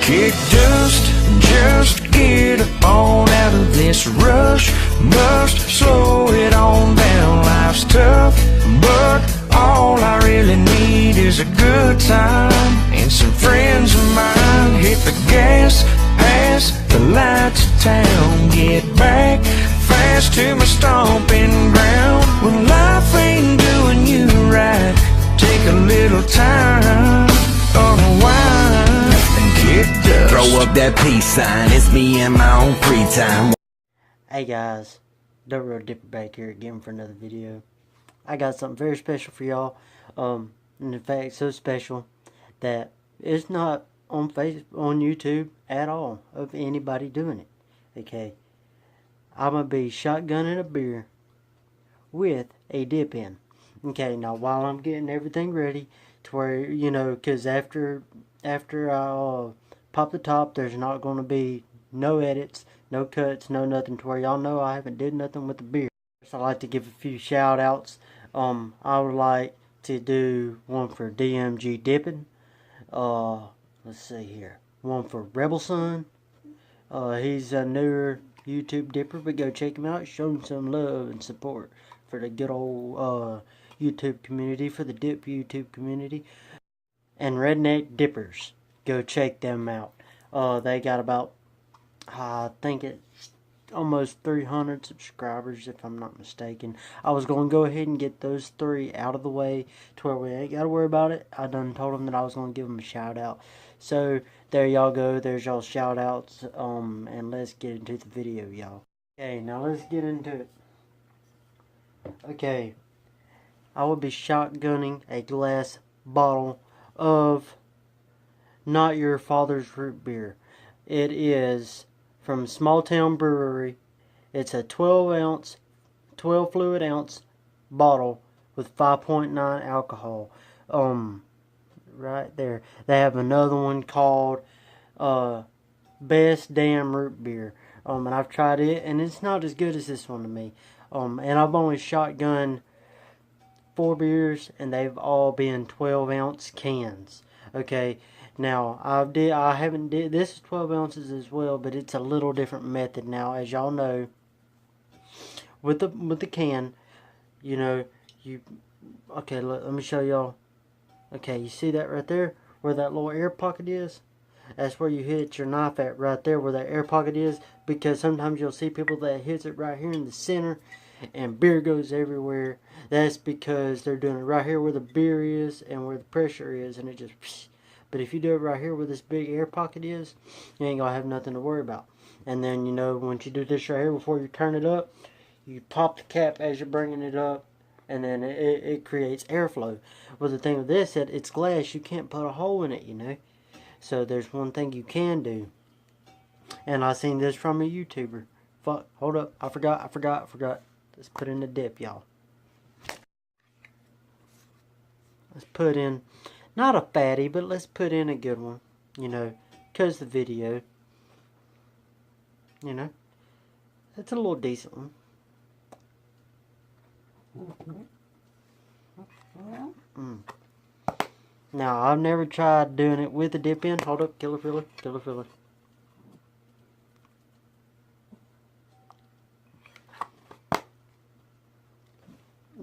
kick dust, just get on out of this rush. Must slow it on down, life's tough, but all I really need is a good time and some friends of mine. Hit the gas, pass the lights of town, get back fast to my stomping ground. When life ain't doing you right, take a little time, unwind and kick dust. Throw up that peace sign, it's me and my own free time. Hey guys, The Real Dipper back here again for another video. I got something very special for y'all. In fact, so special that it's not on YouTube at all of anybody doing it. Okay, I'm gonna be shotgunning a beer with a dip in. Okay, now while I'm getting everything ready to where, you know, because after I pop the top, there's not gonna be no edits, no cuts, no nothing, to where y'all know I haven't did nothing with the beer. So I'd like to give a few shout outs. I would like to do one for DMG Dipping. Let's see here. One for Rebel Son. He's a newer YouTube dipper, but go check him out. Show him some love and support for the good old YouTube community, for the dip YouTube community. And Redneck Dippers, go check them out. They got about, I think it's almost 300 subscribers, if I'm not mistaken. I was going to go ahead and get those three out of the way to where we ain't got to worry about it. I done told them that I was going to give them a shout out. So there y'all go, there's y'all shout outs. And let's get into the video, y'all. Okay, now let's get into it. Okay, I will be shotgunning a glass bottle of Not Your Father's Root Beer. It is from Small Town Brewery. It's a 12 fluid ounce bottle with 5.9 alcohol. Right there. They have another one called Best Damn Root Beer. And I've tried it, and it's not as good as this one to me. And I've only shotgunned 4 beers, and they've all been 12 ounce cans. Okay. Now, I haven't did, this is 12 ounces as well, but it's a little different method now. As y'all know, with the can, you know, okay, let me show y'all. Okay, you see that right there, where that little air pocket is? That's where you hit your knife at, right there, where that air pocket is, because sometimes you'll see people that hits it right here in the center, and beer goes everywhere. That's because they're doing it right here where the beer is, and where the pressure is, and it just... Psh. But if you do it right here where this big air pocket is, you ain't going to have nothing to worry about. And then, you know, once you do this right here, before you turn it up, you pop the cap as you're bringing it up, and then it creates airflow. Well, the thing with this, it's glass. You can't put a hole in it, you know. So there's one thing you can do. And I seen this from a YouTuber. Fuck, hold up. I forgot. Let's put in the dip, y'all. Let's put in... not a fatty, but let's put in a good one, you know, because the video, you know, it's a little decent one. Now, I've never tried doing it with a dip in. Hold up, killer filler.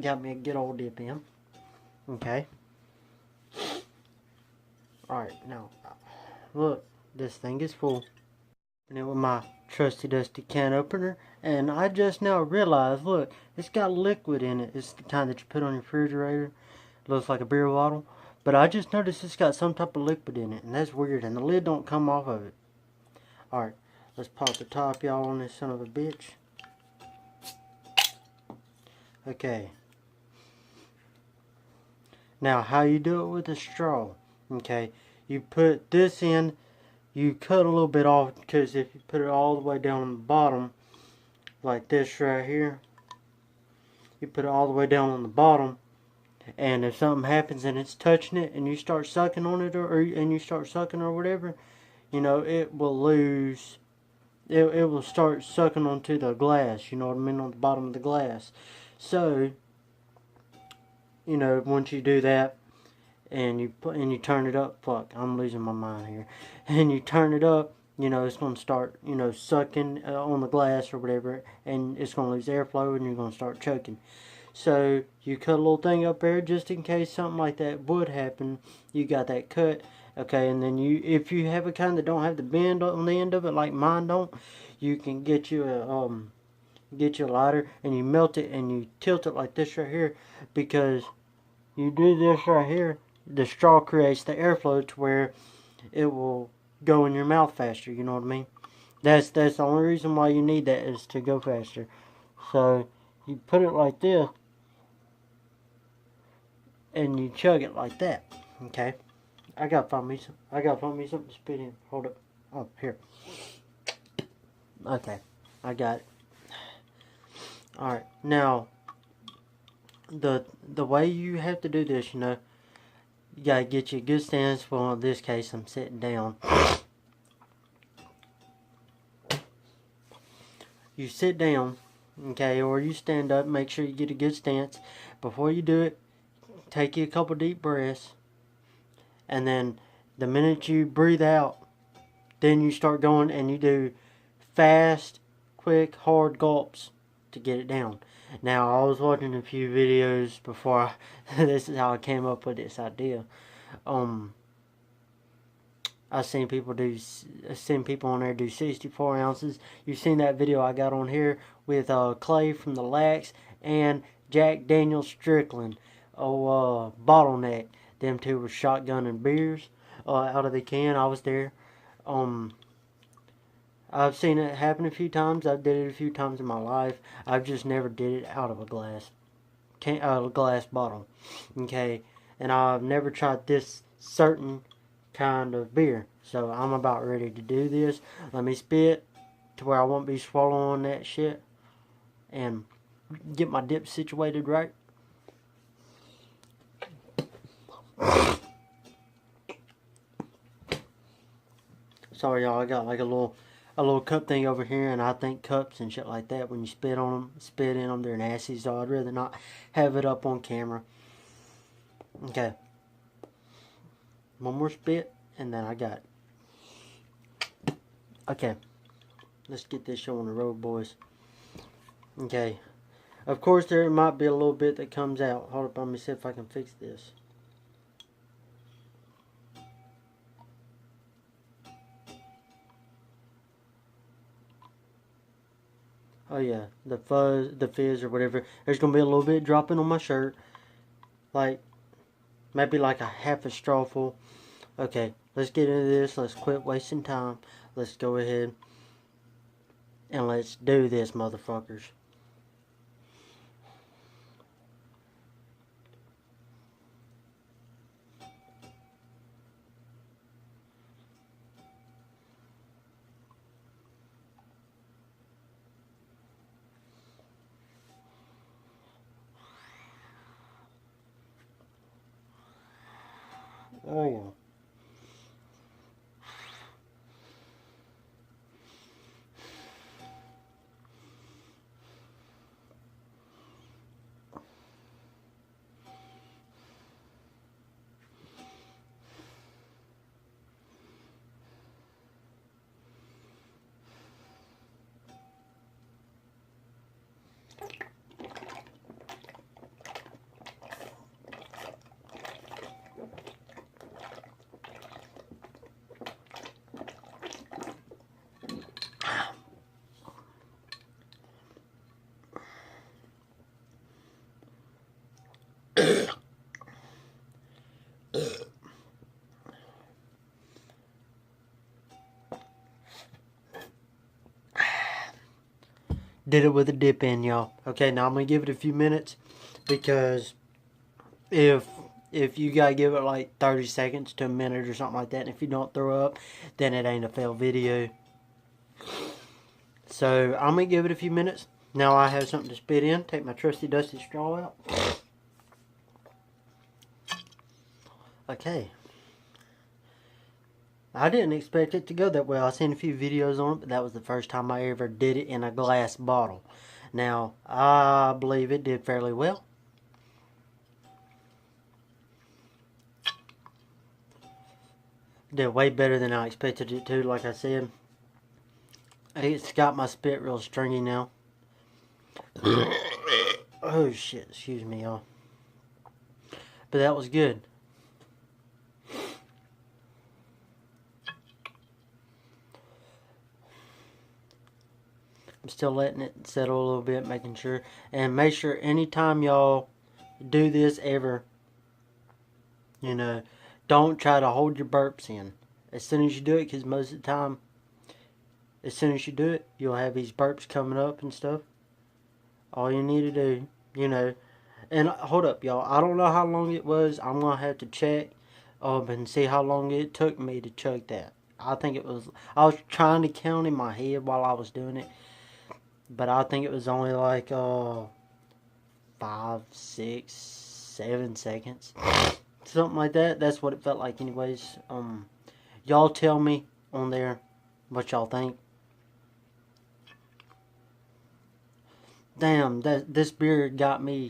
Got me a good old dip in. Okay. Alright, now, look, this thing is full. And it with my trusty dusty can opener, and I just now realized, look, it's got liquid in it. It's the kind that you put on your refrigerator. It looks like a beer bottle. But I just noticed it's got some type of liquid in it, and that's weird, and the lid don't come off of it. Alright, let's pop the top, y'all, on this son of a bitch. Okay. Now, how you do it with a straw. Okay, you put this in, you cut a little bit off, because if you put it all the way down on the bottom, like this right here, you put it all the way down on the bottom, and if something happens and it's touching it, and you start sucking on it, and you start sucking or whatever, you know, it will lose, it will start sucking onto the glass, you know what I mean, on the bottom of the glass. So, you know, once you do that, and you turn it up. Fuck, I'm losing my mind here. And you turn it up, you know, it's going to start, you know, sucking on the glass or whatever, and it's going to lose airflow, and you're going to start choking. So you cut a little thing up there just in case something like that would happen. You got that cut, okay. And then if you have a kind that don't have the bend on the end of it like mine don't, you can get you a lighter, and you melt it and you tilt it like this right here, because you do this right here, the straw creates the airflow to where it will go in your mouth faster. You know what I mean? That's the only reason why you need that, is to go faster. So you put it like this, and you chug it like that. Okay, I gotta find me something to spit in. Hold up. Oh, here. Okay, I got it. All right, now the way you have to do this, you know, you gotta get you a good stance. Well, in this case, I'm sitting down. You sit down, okay, or you stand up. Make sure you get a good stance. Before you do it, take you a couple deep breaths, and then the minute you breathe out, then you start going and you do fast, quick, hard gulps to get it down. Now, I was watching a few videos before this is how I came up with this idea. I've seen people on there do 64 ounces. You've seen that video I got on here with Clay from the Lax and Jack Daniel Strickland. Bottleneck. Them two were shotgunning beers out of the can. I was there. I've seen it happen a few times. I've did it a few times in my life. I've just never did it out of a glass bottle. Okay, and I've never tried this certain kind of beer. So I'm about ready to do this. Let me spit to where I won't be swallowing that shit, and get my dip situated right. Sorry, y'all. I got like a little cup thing over here, and I think cups and shit like that, when you spit in them, they're nasty. So I'd rather not have it up on camera. Okay. One more spit, and then I got it. Okay. Let's get this show on the road, boys. Okay. Of course, there might be a little bit that comes out. Hold up, let me see if I can fix this. Oh yeah, the fizz or whatever. There's gonna be a little bit dropping on my shirt, like maybe like a half a straw full. Okay, let's get into this. Let's quit wasting time. Let's go ahead and let's do this, motherfuckers. Oh yeah. Did it with a dip in, y'all. Okay, now I'm gonna give it a few minutes, because if you gotta give it like 30 seconds to a minute or something like that, and if you don't throw up, then it ain't a failed video. So I'm gonna give it a few minutes. Now I have something to spit in. Take my trusty dusty straw out. Okay. I didn't expect it to go that well. I've seen a few videos on it, but that was the first time I ever did it in a glass bottle. Now, I believe it did fairly well. did way better than I expected it to. Like I said, it's got my spit real stringy now. Oh shit, excuse me, y'all. But that was good. I'm still letting it settle a little bit, making sure. And make sure anytime y'all do this ever, you know, don't try to hold your burps in. As soon as you do it, because most of the time, as soon as you do it, you'll have these burps coming up and stuff. All you need to do, you know, and hold up, y'all. I don't know how long it was. I'm going to have to check and see how long it took me to chug that. I think it was, I was trying to count in my head while I was doing it. But I think it was only like 5, 6, 7 seconds. Something like that. That's what it felt like anyways. Y'all tell me on there what y'all think. Damn, this beer got my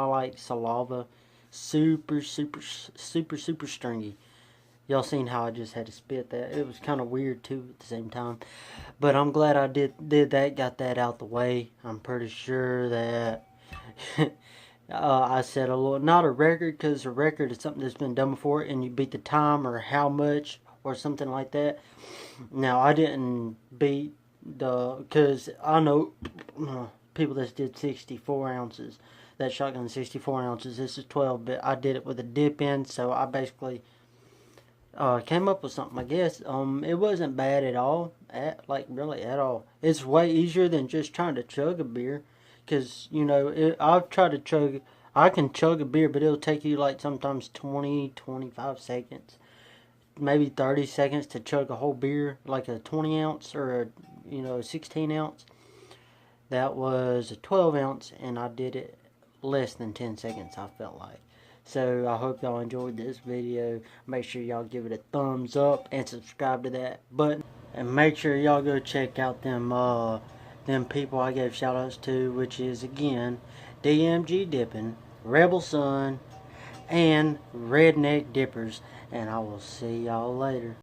like saliva super stringy. Y'all seen how I just had to spit that. It was kind of weird too at the same time. But I'm glad I did that, got that out the way. I'm pretty sure that I set a little, not a record, because a record is something that's been done before and you beat the time or how much or something like that. Now, I didn't beat because I know people that did 64 ounces. That shotgun 64 ounces. This is 12, but I did it with a dip in, so I basically came up with something, I guess. It wasn't bad at all. Really at all. It's way easier than just trying to chug a beer. Because, you know, I've tried to chug, I can chug a beer, but it'll take you like sometimes 20, 25 seconds. Maybe 30 seconds to chug a whole beer, like a 20 ounce or a, you know, a 16 ounce. That was a 12 ounce, and I did it less than 10 seconds, I felt like. So I hope y'all enjoyed this video. Make sure y'all give it a thumbs up and subscribe to that button. And make sure y'all go check out them people I gave shout outs to, which is again DMG Dipping, Rebel Sun, and Redneck Dippers. And I will see y'all later.